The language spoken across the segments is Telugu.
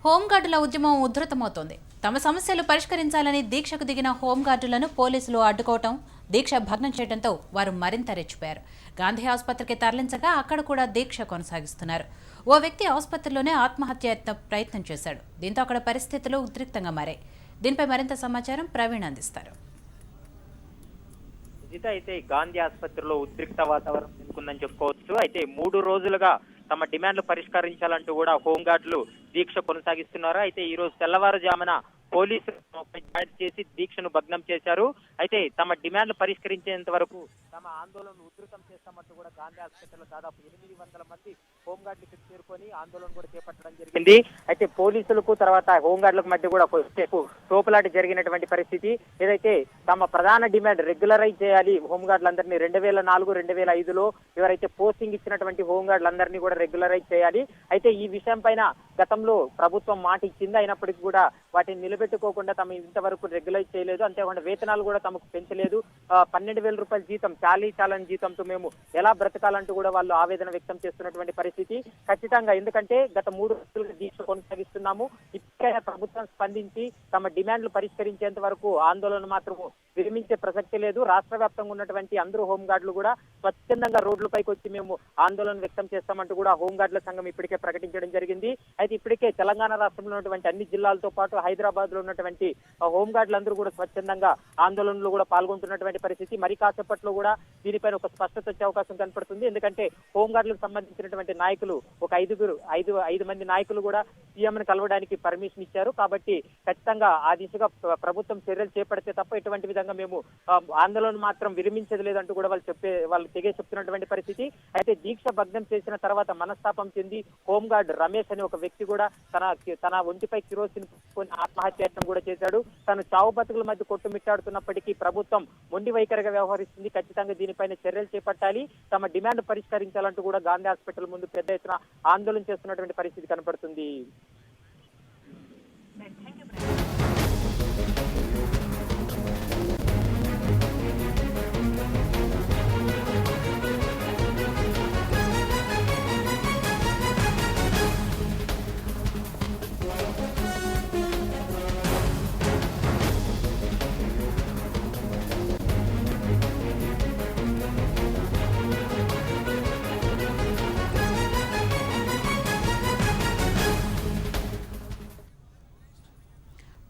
హోంగార్డుల ఉద్యమం ఉధృతమవుతోంది. తమ సమస్యలు పరిష్కరించాలని దీక్షకు దిగిన హోంగార్డులను పోలీసులు అడ్డుకోవటం, దీక్ష భగ్నం చేయడంతో వారు మరింత రెచ్చిపోయారు. గాంధీ ఆసుపత్రికి తరలించగా అక్కడ కూడా దీక్ష కొనసాగిస్తున్నారు. ఓ వ్యక్తి ఆసుపత్రిలోనే ఆత్మహత్యాయత్న ప్రయత్నం చేశాడు. దీంతో అక్కడ పరిస్థితులు ఉద్రిక్తంగా మారాయి. దీనిపై మరింత సమాచారం ప్రవీణ్ అందిస్తారు. అయితే గాంధీ ఆసుపత్రిలో ఉద్రిక్త వాతావరణం నెలకొందని చెప్పుకోవచ్చు. అయితే 3 రోజులుగా తమ డిమాండ్లు పరిష్కరించాలంటూ కూడా హోంగార్డులు దీక్ష కొనసాగిస్తున్నారు. అయితే ఈ రోజు తెల్లవారుజామున పోలీసులు దాడి చేసి దీక్షను భగ్నం చేశారు. అయితే తమ డిమాండ్లు పరిష్కరించేంత వరకు తమ ఆందోళనను ఉధృతం చేస్తామంటూ కూడా గాంధీ ఆసుపత్రిలో దాదాపు 800 మంది హోంగార్డులు ఇక్కడ చేరుకొని ఆందోళన కూడా చేపట్టడం జరిగింది. అయితే పోలీసులకు తర్వాత హోంగార్డులకు మధ్య కూడా కొద్దిసేపు తోపులాట జరిగినటువంటి పరిస్థితి. ఏదైతే తమ ప్రధాన డిమాండ్ రెగ్యులరైజ్ చేయాలి హోంగార్డులందరినీ 2004, 2005లో ఎవరైతే పోస్టింగ్ ఇచ్చినటువంటి హోంగార్డులందరినీ కూడా రెగ్యులరైజ్ చేయాలి. అయితే ఈ విషయం పైన గతంలో ప్రభుత్వం మాట ఇచ్చింది. అయినప్పటికీ కూడా వాటిని నిలబెట్టుకోకుండా తమ ఇంతవరకు రెగ్యులైజ్ చేయలేదు. అంతేకాకుండా వేతనాలు కూడా తమకు పెంచలేదు. 12,000 రూపాయల జీతం, చాలని జీతంతో మేము ఎలా బ్రతకాలంటూ కూడా వాళ్ళు ఆవేదన వ్యక్తం చేస్తున్నటువంటి పరిస్థితి. ఖచ్చితంగా ఎందుకంటే గత 3 రోజులుగా దీక్ష కొనసాగిస్తున్నాము. ఇప్పటికైనా ప్రభుత్వం స్పందించి తమ డిమాండ్లు పరిష్కరించేంత వరకు ఆందోళన మాత్రం విరమించే ప్రసక్తి లేదు. రాష్ట్ర వ్యాప్తంగా ఉన్నటువంటి అందరూ హోంగార్డులు కూడా స్వచ్ఛందంగా రోడ్లపైకి వచ్చి మేము ఆందోళన వ్యక్తం చేస్తామంటూ కూడా హోంగార్డుల సంఘం ఇప్పటికే ప్రకటించడం జరిగింది. అయితే ఇప్పటికే తెలంగాణ రాష్ట్రంలో ఉన్నటువంటి అన్ని జిల్లాలతో పాటు హైదరాబాద్ లో ఉన్నటువంటి హోంగార్డులందరూ కూడా స్వచ్ఛందంగా ఆందోళనలో కూడా పాల్గొంటున్నటువంటి పరిస్థితి. మరి కాసేపట్లో కూడా దీనిపైన ఒక స్పష్టత వచ్చే అవకాశం కనపడుతుంది. ఎందుకంటే హోంగార్డులకు సంబంధించినటువంటి నాయకులు ఒక 5 మంది నాయకులు కూడా సీఎంను కలవడానికి పర్మిషన్ ఇచ్చారు. కాబట్టి ఖచ్చితంగా ఆ దిశగా ప్రభుత్వం చర్యలు చేపడితే తప్ప ఎటువంటి విధంగా మేము ఆందోళన మాత్రం విరమించదు లేదంటూ కూడా వాళ్ళు తెగే చెప్తున్నటువంటి పరిస్థితి. అయితే దీక్ష భగ్నం చేసిన తర్వాత మనస్తాపం చెంది హోంగార్డ్ రమేష్ అనే ఒక వ్యక్తి కూడా తన ఒంటిపై కిరోసిన్ ఆత్మహత్యాయత్నం కూడా చేశాడు. తను చావు బతుకుల మధ్య కొట్టుమిట్టాడుతున్నప్పటికీ ప్రభుత్వం మొండి వైఖరిగా వ్యవహరిస్తుంది. ఖచ్చితంగా దీనిపైన చర్యలు చేపట్టాలి, తమ డిమాండ్ పరిష్కరించాలంటూ కూడా గాంధీ హాస్పిటల్ ముందు పెద్ద ఎత్తున ఆందోళన చేస్తున్నటువంటి పరిస్థితి కనపడుతుంది.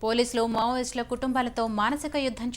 పోలీసులు మావోయిస్టుల కుటుంబాలతో మానసిక యుద్ధం చేస్తున్నారు.